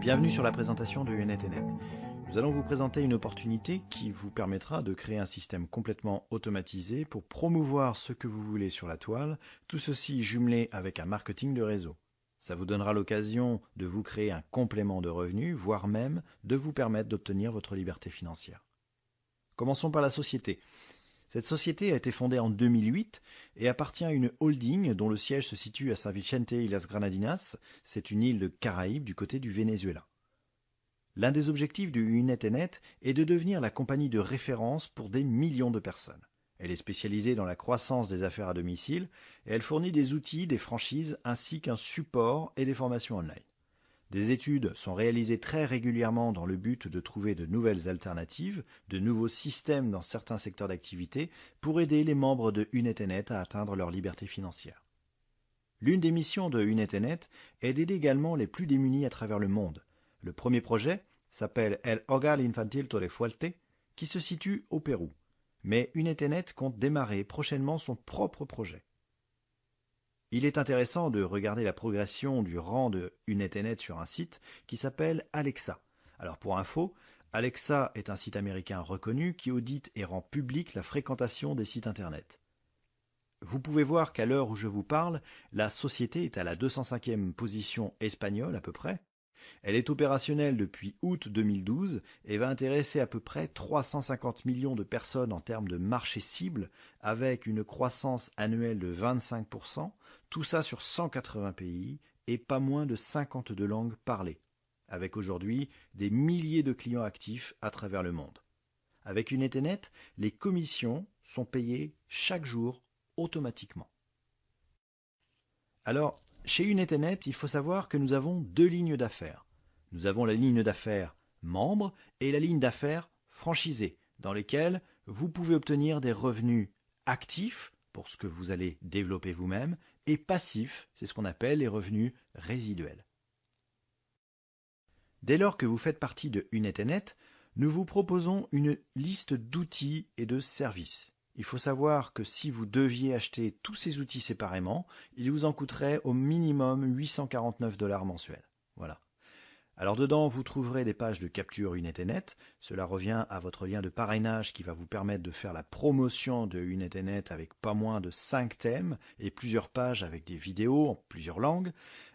Bienvenue sur la présentation de UNetEnet. Nous allons vous présenter une opportunité qui vous permettra de créer un système complètement automatisé pour promouvoir ce que vous voulez sur la toile, tout ceci jumelé avec un marketing de réseau. Ça vous donnera l'occasion de vous créer un complément de revenus, voire même de vous permettre d'obtenir votre liberté financière. Commençons par la société. Cette société a été fondée en 2008 et appartient à une holding dont le siège se situe à San Vicente y las Granadinas, c'est une île de Caraïbes du côté du Venezuela. L'un des objectifs de UNetEnet est de devenir la compagnie de référence pour des millions de personnes. Elle est spécialisée dans la croissance des affaires à domicile et elle fournit des outils, des franchises ainsi qu'un support et des formations online. Des études sont réalisées très régulièrement dans le but de trouver de nouvelles alternatives, de nouveaux systèmes dans certains secteurs d'activité pour aider les membres de UNetEnet à atteindre leur liberté financière. L'une des missions de UNetEnet est d'aider également les plus démunis à travers le monde. Le premier projet s'appelle El Hogar Infantil Torrefuerte, qui se situe au Pérou. Mais UNetEnet compte démarrer prochainement son propre projet. Il est intéressant de regarder la progression du rang de UNetEnet sur un site qui s'appelle Alexa. Alors pour info, Alexa est un site américain reconnu qui audite et rend publique la fréquentation des sites internet. Vous pouvez voir qu'à l'heure où je vous parle, la société est à la 205e position espagnole à peu près. Elle est opérationnelle depuis août 2012 et va intéresser à peu près 350 millions de personnes en termes de marché cible, avec une croissance annuelle de 25%, tout ça sur 180 pays et pas moins de 52 langues parlées, avec aujourd'hui des milliers de clients actifs à travers le monde. Avec UNetEnet, les commissions sont payées chaque jour automatiquement. Alors, chez UNetEnet, il faut savoir que nous avons deux lignes d'affaires. Nous avons la ligne d'affaires membre et la ligne d'affaires franchisée, dans lesquelles vous pouvez obtenir des revenus actifs, pour ce que vous allez développer vous-même, et passifs, c'est ce qu'on appelle les revenus résiduels. Dès lors que vous faites partie de UNetEnet, nous vous proposons une liste d'outils et de services. Il faut savoir que si vous deviez acheter tous ces outils séparément, il vous en coûterait au minimum 849 $ mensuels. Voilà. Alors dedans, vous trouverez des pages de capture UNetEnet. Cela revient à votre lien de parrainage qui va vous permettre de faire la promotion de UNetEnet avec pas moins de 5 thèmes et plusieurs pages avec des vidéos en plusieurs langues.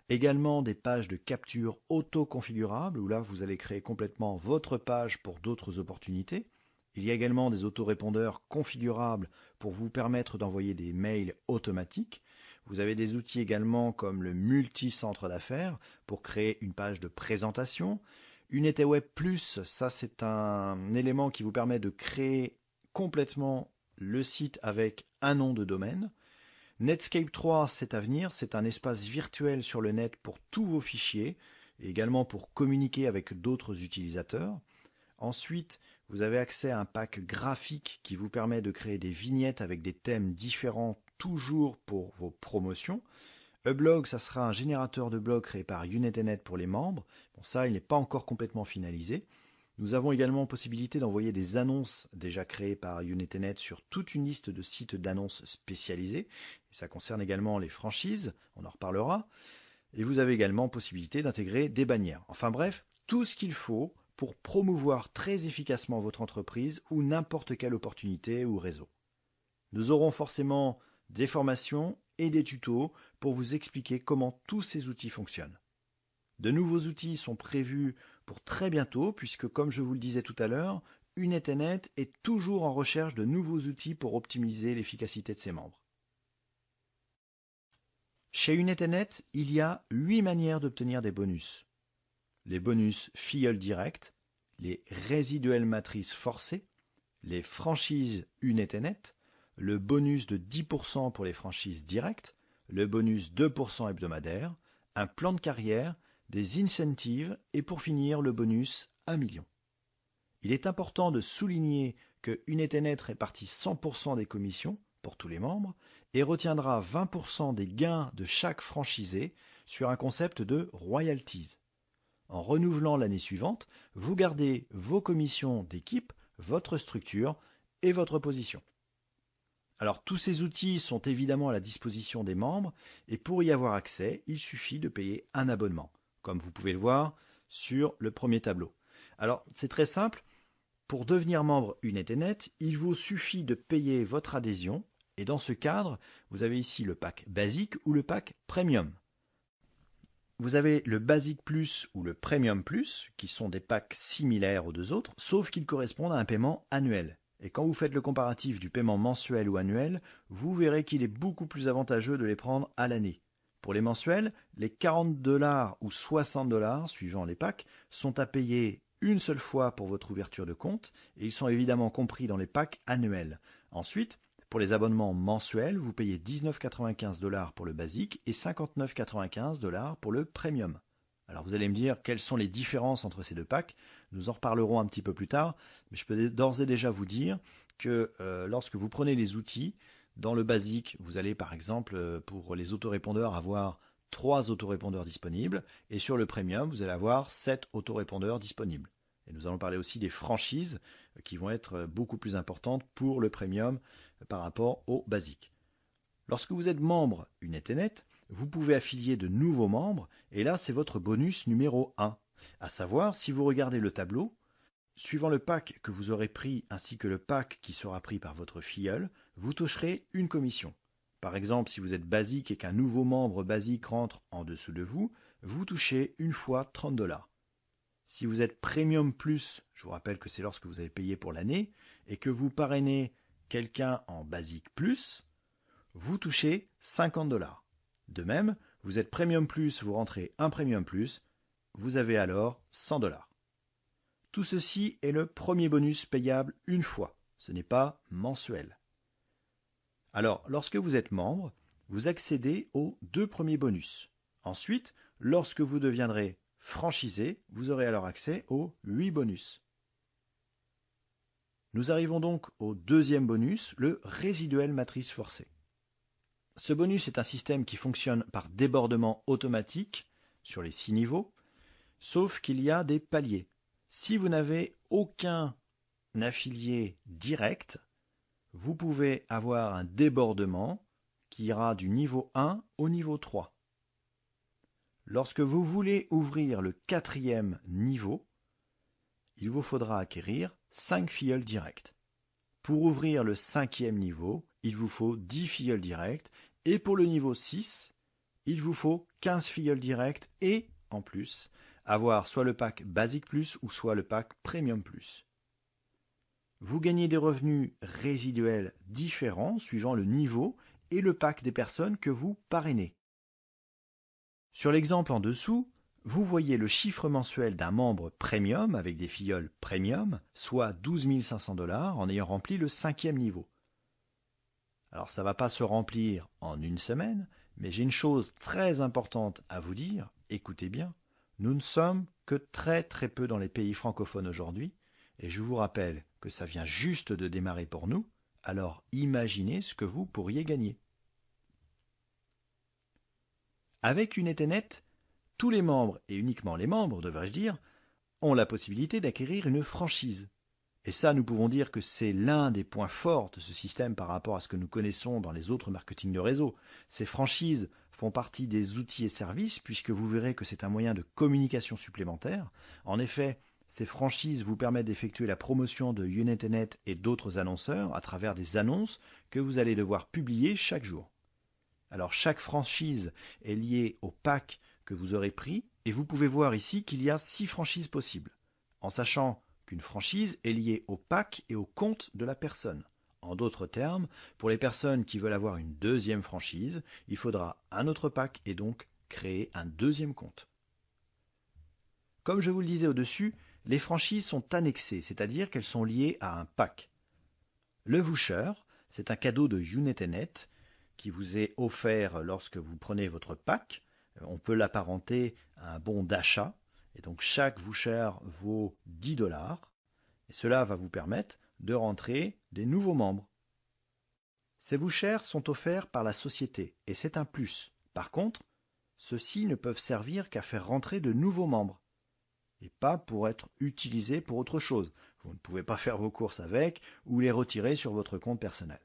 Également des pages de capture auto-configurables où là, vous allez créer complètement votre page pour d'autres opportunités. Il y a également des autorépondeurs configurables pour vous permettre d'envoyer des mails automatiques. Vous avez des outils également comme le multi-centre d'affaires pour créer une page de présentation. UNetWeb Plus, ça c'est un élément qui vous permet de créer complètement le site avec un nom de domaine. Netscape 3, c'est à venir, c'est un espace virtuel sur le net pour tous vos fichiers et également pour communiquer avec d'autres utilisateurs. Ensuite, vous avez accès à un pack graphique qui vous permet de créer des vignettes avec des thèmes différents toujours pour vos promotions. Ublog, ça sera un générateur de blogs créé par UNetEnet pour les membres. Bon, ça, il n'est pas encore complètement finalisé. Nous avons également possibilité d'envoyer des annonces déjà créées par UNetEnet sur toute une liste de sites d'annonces spécialisés. Et ça concerne également les franchises, on en reparlera. Et vous avez également possibilité d'intégrer des bannières. Enfin bref, tout ce qu'il faut pour promouvoir très efficacement votre entreprise ou n'importe quelle opportunité ou réseau. Nous aurons forcément des formations et des tutos pour vous expliquer comment tous ces outils fonctionnent. De nouveaux outils sont prévus pour très bientôt puisque, comme je vous le disais tout à l'heure, UNetEnet est toujours en recherche de nouveaux outils pour optimiser l'efficacité de ses membres. Chez UNetEnet, il y a 8 manières d'obtenir des bonus. Les bonus filleul direct, les résiduels matrices forcées, les franchises UNetEnet, le bonus de 10% pour les franchises directes, le bonus 2% hebdomadaire, un plan de carrière, des incentives et pour finir le bonus 1 million. Il est important de souligner que UNetEnet répartit 100% des commissions pour tous les membres et retiendra 20% des gains de chaque franchisé sur un concept de royalties. En renouvelant l'année suivante, vous gardez vos commissions d'équipe, votre structure et votre position. Alors tous ces outils sont évidemment à la disposition des membres et pour y avoir accès, il suffit de payer un abonnement. Comme vous pouvez le voir, sur le premier tableau. Alors, c'est très simple. Pour devenir membre Unet, il vous suffit de payer votre adhésion et dans ce cadre, vous avez ici le pack basique ou le pack premium. Vous avez le Basic Plus ou le Premium Plus, qui sont des packs similaires aux deux autres, sauf qu'ils correspondent à un paiement annuel. Et quand vous faites le comparatif du paiement mensuel ou annuel, vous verrez qu'il est beaucoup plus avantageux de les prendre à l'année. Pour les mensuels, les 40$ ou 60$, suivant les packs, sont à payer une seule fois pour votre ouverture de compte, et ils sont évidemment compris dans les packs annuels. Ensuite, pour les abonnements mensuels, vous payez 19,95$ pour le basique et 59,95$ pour le premium. Alors vous allez me dire quelles sont les différences entre ces deux packs. Nous en reparlerons un petit peu plus tard, mais je peux d'ores et déjà vous dire que lorsque vous prenez les outils, dans le basique, vous allez par exemple pour les autorépondeurs avoir 3 autorépondeurs disponibles et sur le premium, vous allez avoir 7 autorépondeurs disponibles. Et nous allons parler aussi des franchises qui vont être beaucoup plus importantes pour le premium par rapport au basique. Lorsque vous êtes membre Unet, vous pouvez affilier de nouveaux membres et là c'est votre bonus numéro 1. À savoir, si vous regardez le tableau, suivant le pack que vous aurez pris ainsi que le pack qui sera pris par votre filleul, vous toucherez une commission. Par exemple, si vous êtes basique et qu'un nouveau membre basique rentre en dessous de vous, vous touchez une fois 30$. Si vous êtes Premium Plus, je vous rappelle que c'est lorsque vous avez payé pour l'année, et que vous parrainez quelqu'un en Basique Plus, vous touchez 50$. De même, vous êtes Premium Plus, vous rentrez un Premium Plus, vous avez alors 100$. Tout ceci est le premier bonus payable une fois, ce n'est pas mensuel. Alors, lorsque vous êtes membre, vous accédez aux 2 premiers bonus. Ensuite, lorsque vous deviendrez franchisé, vous aurez alors accès aux 8 bonus. Nous arrivons donc au deuxième bonus, le résiduel matrice forcée. Ce bonus est un système qui fonctionne par débordement automatique sur les 6 niveaux, sauf qu'il y a des paliers. Si vous n'avez aucun affilié direct, vous pouvez avoir un débordement qui ira du niveau 1 au niveau 3. Lorsque vous voulez ouvrir le 4e niveau, il vous faudra acquérir 5 filleuls directs. Pour ouvrir le 5e niveau, il vous faut 10 filleuls directs et pour le niveau 6, il vous faut 15 filleuls directs et, en plus, avoir soit le pack Basic Plus ou soit le pack Premium Plus. Vous gagnez des revenus résiduels différents suivant le niveau et le pack des personnes que vous parrainez. Sur l'exemple en dessous, vous voyez le chiffre mensuel d'un membre premium avec des filleuls premium, soit 12 500$ en ayant rempli le 5e niveau. Alors ça ne va pas se remplir en une semaine, mais j'ai une chose très importante à vous dire, écoutez bien, nous ne sommes que très peu dans les pays francophones aujourd'hui, et je vous rappelle que ça vient juste de démarrer pour nous, alors imaginez ce que vous pourriez gagner. Avec Unet, tous les membres, et uniquement les membres devrais-je dire, ont la possibilité d'acquérir une franchise. Et ça, nous pouvons dire que c'est l'un des points forts de ce système par rapport à ce que nous connaissons dans les autres marketing de réseau. Ces franchises font partie des outils et services puisque vous verrez que c'est un moyen de communication supplémentaire. En effet, ces franchises vous permettent d'effectuer la promotion de Unet et d'autres annonceurs à travers des annonces que vous allez devoir publier chaque jour. Alors chaque franchise est liée au pack que vous aurez pris et vous pouvez voir ici qu'il y a 6 franchises possibles, en sachant qu'une franchise est liée au pack et au compte de la personne. En d'autres termes, pour les personnes qui veulent avoir une deuxième franchise, il faudra un autre pack et donc créer un deuxième compte. Comme je vous le disais au-dessus, les franchises sont annexées, c'est-à-dire qu'elles sont liées à un pack. Le voucher, c'est un cadeau de Unet qui vous est offert lorsque vous prenez votre pack. On peut l'apparenter à un bon d'achat. Et donc chaque voucher vaut 10$. Et cela va vous permettre de rentrer des nouveaux membres. Ces vouchers sont offerts par la société et c'est un plus. Par contre, ceux-ci ne peuvent servir qu'à faire rentrer de nouveaux membres et pas pour être utilisés pour autre chose. Vous ne pouvez pas faire vos courses avec ou les retirer sur votre compte personnel.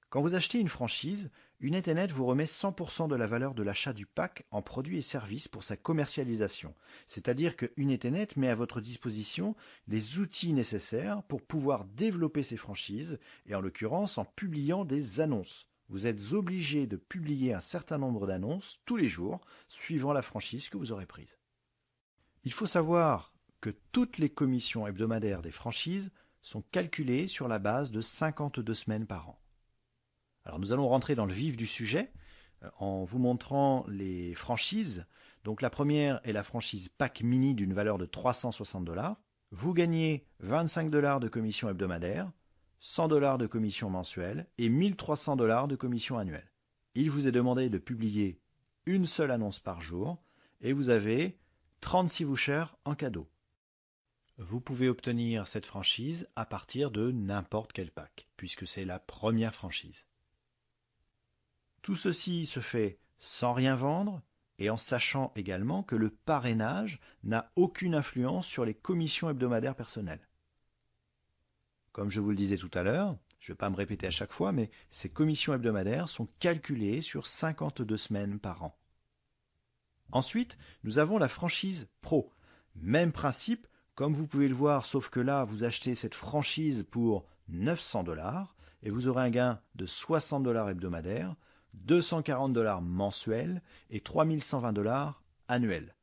Quand vous achetez une franchise, Unet vous remet 100% de la valeur de l'achat du pack en produits et services pour sa commercialisation. C'est-à-dire que Unet met à votre disposition les outils nécessaires pour pouvoir développer ses franchises, et en l'occurrence en publiant des annonces. Vous êtes obligé de publier un certain nombre d'annonces tous les jours, suivant la franchise que vous aurez prise. Il faut savoir que toutes les commissions hebdomadaires des franchises sont calculées sur la base de 52 semaines par an. Alors nous allons rentrer dans le vif du sujet en vous montrant les franchises. Donc la première est la franchise Pack Mini d'une valeur de 360 $. Vous gagnez 25 $ de commission hebdomadaire, 100 $ de commission mensuelle et 1300 $ de commission annuelle. Il vous est demandé de publier une seule annonce par jour et vous avez 36 vouchers en cadeau. Vous pouvez obtenir cette franchise à partir de n'importe quel pack, puisque c'est la première franchise. Tout ceci se fait sans rien vendre et en sachant également que le parrainage n'a aucune influence sur les commissions hebdomadaires personnelles. Comme je vous le disais tout à l'heure, je ne vais pas me répéter à chaque fois, mais ces commissions hebdomadaires sont calculées sur 52 semaines par an. Ensuite, nous avons la franchise Pro. Même principe, comme vous pouvez le voir, sauf que là, vous achetez cette franchise pour 900 $ et vous aurez un gain de 60 $ hebdomadaires, 240 $ mensuels et 3120 $ annuels.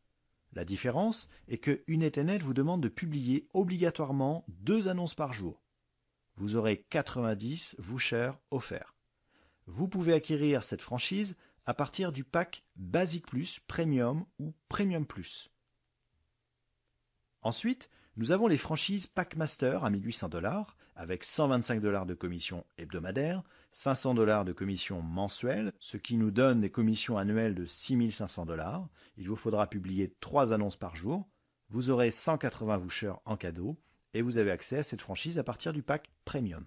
La différence est que Unet vous demande de publier obligatoirement 2 annonces par jour. Vous aurez 90 vouchers offerts. Vous pouvez acquérir cette franchise à partir du pack Basic Plus, Premium ou Premium Plus. Ensuite, nous avons les franchises Pack Master à 1800 $ avec 125 $ de commission hebdomadaire, 500 $ de commission mensuelle, ce qui nous donne des commissions annuelles de 6500 $. Il vous faudra publier 3 annonces par jour. Vous aurez 180 vouchers en cadeau et vous avez accès à cette franchise à partir du pack Premium.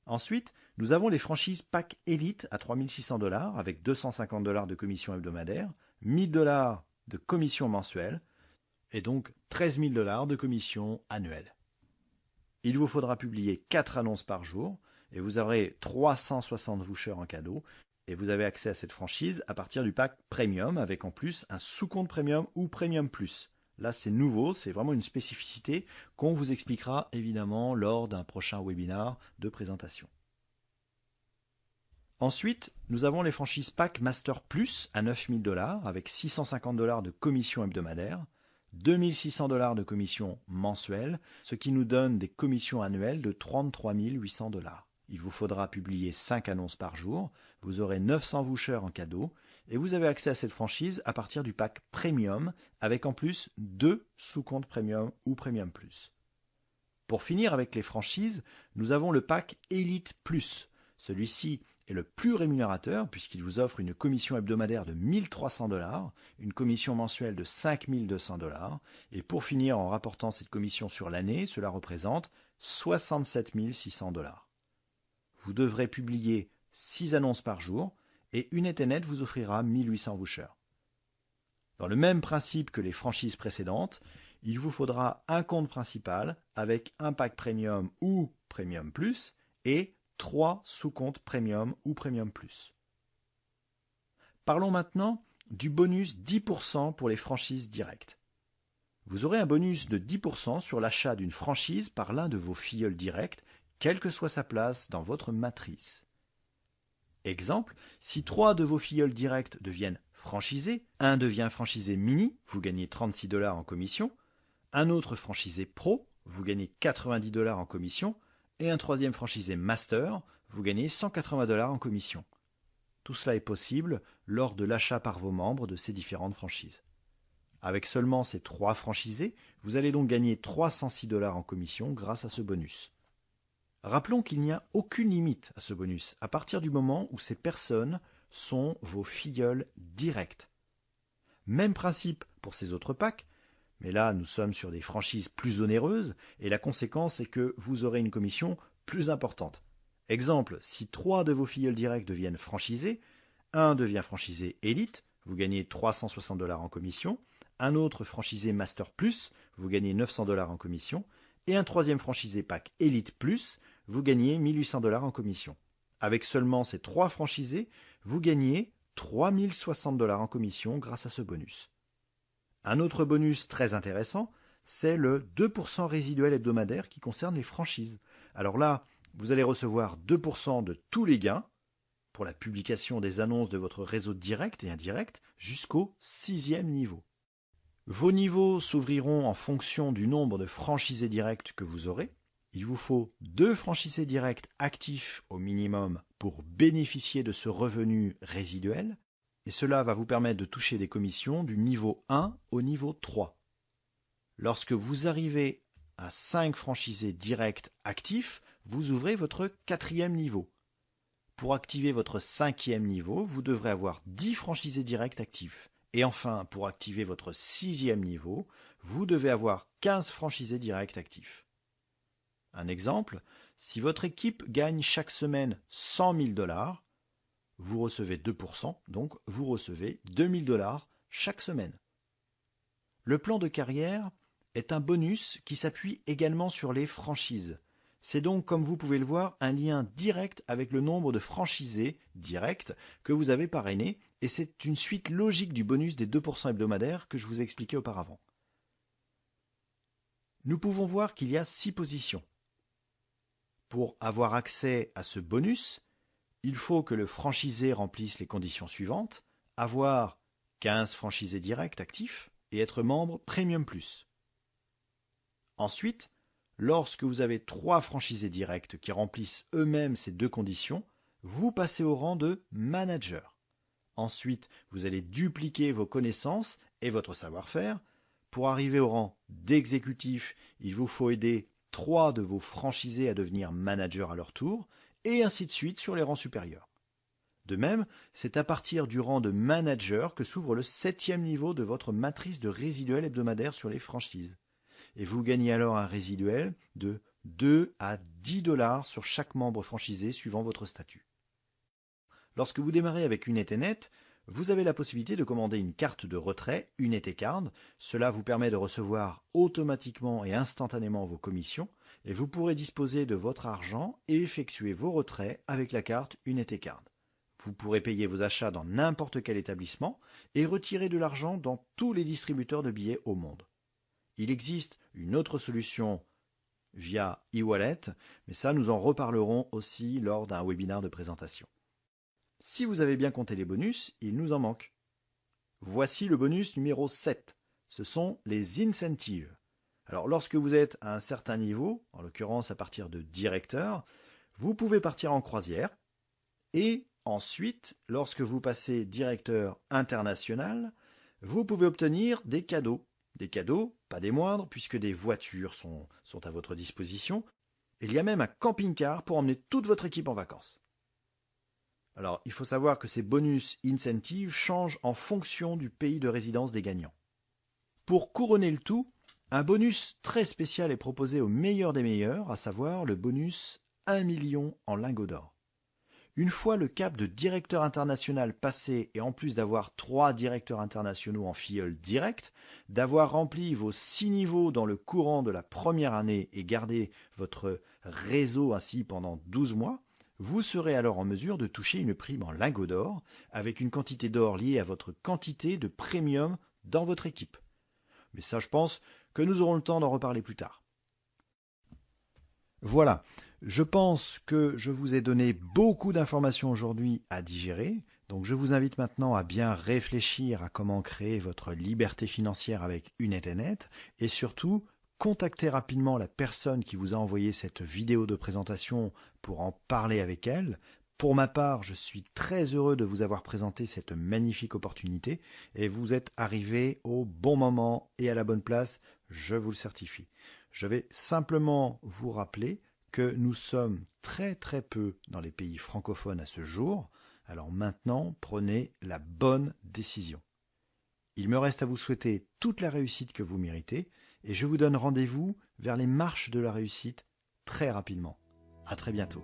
Ensuite, nous avons les franchises Pack Elite à 3600 $ avec 250 $ de commission hebdomadaire, 1000 $ de commission mensuelle, et donc 13 000 $ de commission annuelle. Il vous faudra publier 4 annonces par jour et vous aurez 360 vouchers en cadeau et vous avez accès à cette franchise à partir du pack Premium avec en plus un sous-compte Premium ou Premium Plus. Là c'est nouveau, c'est vraiment une spécificité qu'on vous expliquera évidemment lors d'un prochain webinar de présentation. Ensuite, nous avons les franchises Pack Master Plus à 9 000 $ avec 650 $ de commission hebdomadaire, 2600 $ de commission mensuelle, ce qui nous donne des commissions annuelles de 33 800 $. Il vous faudra publier 5 annonces par jour, vous aurez 900 vouchers en cadeau, et vous avez accès à cette franchise à partir du pack Premium, avec en plus 2 sous-comptes Premium ou Premium Plus. Pour finir avec les franchises, nous avons le pack Elite Plus. Celui-ci est le plus rémunérateur puisqu'il vous offre une commission hebdomadaire de 1300 $, une commission mensuelle de 5200 $, et pour finir en rapportant cette commission sur l'année, cela représente 67 600 $. Vous devrez publier 6 annonces par jour et Unet vous offrira 1800 vouchers. Dans le même principe que les franchises précédentes, il vous faudra un compte principal avec un pack Premium ou Premium Plus et 3 sous-comptes Premium ou Premium Plus. Parlons maintenant du bonus 10% pour les franchises directes. Vous aurez un bonus de 10% sur l'achat d'une franchise par l'un de vos filleuls directs, quelle que soit sa place dans votre matrice. Exemple, si 3 de vos filleuls directs deviennent franchisés, un devient franchisé mini, vous gagnez 36 $ en commission, un autre franchisé pro, vous gagnez 90 $ en commission, et un troisième franchisé master, vous gagnez 180 $ en commission. Tout cela est possible lors de l'achat par vos membres de ces différentes franchises. Avec seulement ces 3 franchisés, vous allez donc gagner 306 $ en commission grâce à ce bonus. Rappelons qu'il n'y a aucune limite à ce bonus à partir du moment où ces personnes sont vos filleuls directs. Même principe pour ces autres packs, mais là nous sommes sur des franchises plus onéreuses et la conséquence est que vous aurez une commission plus importante. Exemple, si 3 de vos filleuls directs deviennent franchisés, un devient franchisé élite, vous gagnez 360 $ en commission, un autre franchisé Master Plus, vous gagnez 900 $ en commission, et un troisième franchisé Pack Elite Plus, vous gagnez 1800 $ en commission. Avec seulement ces 3 franchisés, vous gagnez 3060 $ en commission grâce à ce bonus. Un autre bonus très intéressant, c'est le 2% résiduel hebdomadaire qui concerne les franchises. Alors là, vous allez recevoir 2% de tous les gains pour la publication des annonces de votre réseau direct et indirect jusqu'au 6e niveau. Vos niveaux s'ouvriront en fonction du nombre de franchisés directs que vous aurez. Il vous faut 2 franchisés directs actifs au minimum pour bénéficier de ce revenu résiduel, et cela va vous permettre de toucher des commissions du niveau 1 au niveau 3. Lorsque vous arrivez à 5 franchisés directs actifs, vous ouvrez votre 4e niveau. Pour activer votre 5e niveau, vous devrez avoir 10 franchisés directs actifs. Et enfin, pour activer votre 6e niveau, vous devez avoir 15 franchisés directs actifs. Un exemple, si votre équipe gagne chaque semaine 100 000 $, vous recevez 2%, donc vous recevez 2 000 $ chaque semaine. Le plan de carrière est un bonus qui s'appuie également sur les franchises. C'est donc, comme vous pouvez le voir, un lien direct avec le nombre de franchisés directs que vous avez parrainés, et c'est une suite logique du bonus des 2% hebdomadaires que je vous ai expliqué auparavant. Nous pouvons voir qu'il y a 6 positions. Pour avoir accès à ce bonus, il faut que le franchisé remplisse les conditions suivantes: avoir 15 franchisés directs actifs et être membre Premium Plus. Ensuite, lorsque vous avez 3 franchisés directs qui remplissent eux-mêmes ces 2 conditions, vous passez au rang de manager. Ensuite, vous allez dupliquer vos connaissances et votre savoir-faire. Pour arriver au rang d'exécutif, il vous faut aider 3 de vos franchisés à devenir managers à leur tour, et ainsi de suite sur les rangs supérieurs. De même, c'est à partir du rang de manager que s'ouvre le 7e niveau de votre matrice de résiduel hebdomadaire sur les franchises. Et vous gagnez alors un résiduel de 2 à 10 $ sur chaque membre franchisé suivant votre statut. Lorsque vous démarrez avec United-Net, vous avez la possibilité de commander une carte de retrait, United Card. Cela vous permet de recevoir automatiquement et instantanément vos commissions, et vous pourrez disposer de votre argent et effectuer vos retraits avec la carte United Card. Vous pourrez payer vos achats dans n'importe quel établissement et retirer de l'argent dans tous les distributeurs de billets au monde. Il existe une autre solution via e-wallet, mais ça nous en reparlerons aussi lors d'un webinaire de présentation. Si vous avez bien compté les bonus, il nous en manque. Voici le bonus numéro 7. Ce sont les incentives. Alors lorsque vous êtes à un certain niveau, en l'occurrence à partir de directeur, vous pouvez partir en croisière, et ensuite, lorsque vous passez directeur international, vous pouvez obtenir des cadeaux. Des cadeaux, pas des moindres, puisque des voitures sont à votre disposition. Il y a même un camping-car pour emmener toute votre équipe en vacances. Alors, il faut savoir que ces bonus incentives changent en fonction du pays de résidence des gagnants. Pour couronner le tout, un bonus très spécial est proposé au meilleur des meilleurs, à savoir le bonus 1 million en lingots d'or. Une fois le cap de directeur international passé, et en plus d'avoir 3 directeurs internationaux en filleul direct, d'avoir rempli vos 6 niveaux dans le courant de la première année et gardé votre réseau ainsi pendant 12 mois, vous serez alors en mesure de toucher une prime en lingots d'or, avec une quantité d'or liée à votre quantité de premium dans votre équipe. Mais ça, je pense que nous aurons le temps d'en reparler plus tard. Voilà, je pense que je vous ai donné beaucoup d'informations aujourd'hui à digérer, donc je vous invite maintenant à bien réfléchir à comment créer votre liberté financière avec United-Net, et surtout, contactez rapidement la personne qui vous a envoyé cette vidéo de présentation pour en parler avec elle. Pour ma part, je suis très heureux de vous avoir présenté cette magnifique opportunité, et vous êtes arrivé au bon moment et à la bonne place, je vous le certifie. Je vais simplement vous rappeler que nous sommes très peu dans les pays francophones à ce jour, alors maintenant prenez la bonne décision. Il me reste à vous souhaiter toute la réussite que vous méritez, et je vous donne rendez-vous vers les marches de la réussite très rapidement. À très bientôt.